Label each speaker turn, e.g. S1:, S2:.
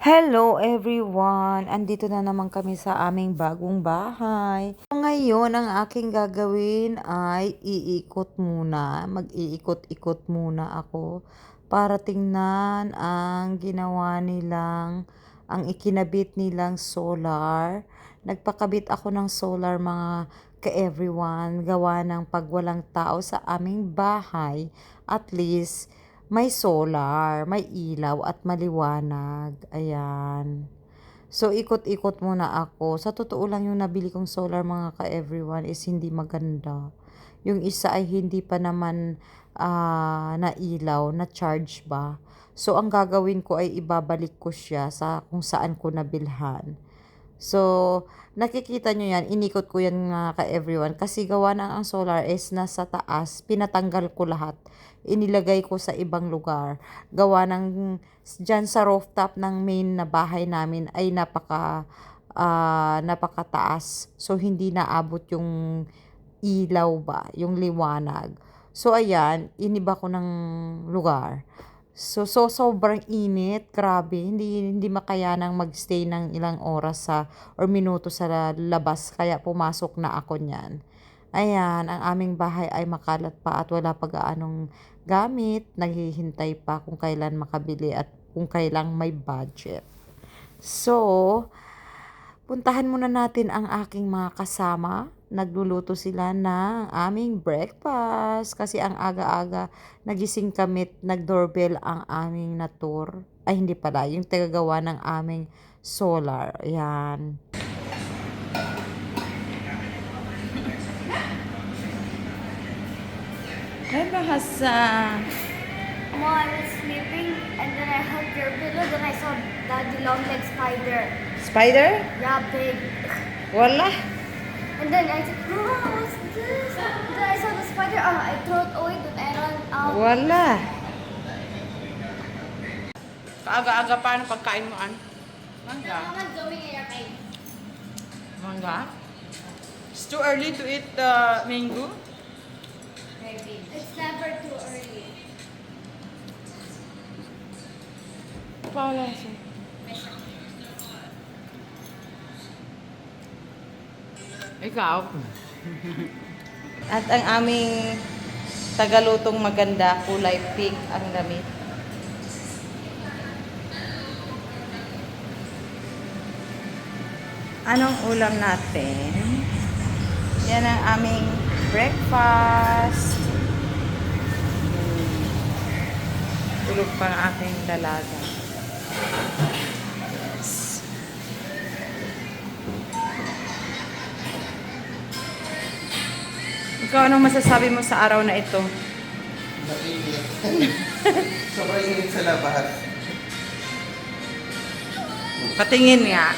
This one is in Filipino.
S1: Hello everyone! Andito na naman kami sa aming bagong bahay. Ngayon, ang aking gagawin ay mag-iikot-ikot muna ako para tingnan ang ginawa nilang, ang ikinabit nilang solar. Nagpakabit ako ng solar mga ka-everyone, gawa ng pag walang tao sa aming bahay. At least, may solar, may ilaw at maliwanag. Ayan. So, ikot-ikot muna ako. Sa totoo lang yung nabili kong solar mga ka-everyone is hindi maganda. Yung isa ay hindi pa naman na ilaw, na charge ba. So, ang gagawin ko ay ibabalik ko siya sa kung saan ko nabilhan. So, nakikita nyo yan, inikot ko yan nga ka-everyone. Kasi gawa na ang solar is nasa taas, pinatanggal ko lahat. Inilagay ko sa ibang lugar. Gawa ng, dyan sa rooftop ng main na bahay namin ay napakataas. So, hindi naabot yung ilaw ba, yung liwanag. So, ayan, iniba ko ng lugar. So, sobrang init, grabe, hindi makayanang magstay ng ilang oras or minuto sa labas, kaya pumasok na ako niyan. Ayan, ang aming bahay ay makalat pa at wala pa gaanong gamit, naghihintay pa kung kailan makabili at kung kailang may budget. So, puntahan muna natin ang aking mga kasama. Nagluluto sila ng aming breakfast. Kasi ang aga-aga, nagising kami, nag-doorbell ang aming natur. Ay, hindi pala. Yung tagagawa ng aming solar. Ayan. Ay, bahasa.
S2: While I was sleeping, and then I hugged your pillow, then I saw Daddy long leg spider.
S1: Spider?
S2: Yeah, big.
S1: Wala.
S2: And then I said, Mama, what's this? Then I saw the spider. I threw it away, then I ran out.
S1: Wala. Kaaga-aga pa ang pagkain mo, an? Mangga.
S2: Mama's going in your face.
S1: Mangga? It's too early to eat the mango.
S2: Maybe. It's never too early.
S1: Paula siya. Ikaw. At ang aming tagalutong maganda, kulay pink ang damit. Anong ulam natin? Yan ang aming breakfast. Tulog pa ang aking dalaga. Yes. Ikaw, anong masasabi mo sa araw na ito?
S3: Mainit. Sobrang init sa labas.
S1: Patingin nga.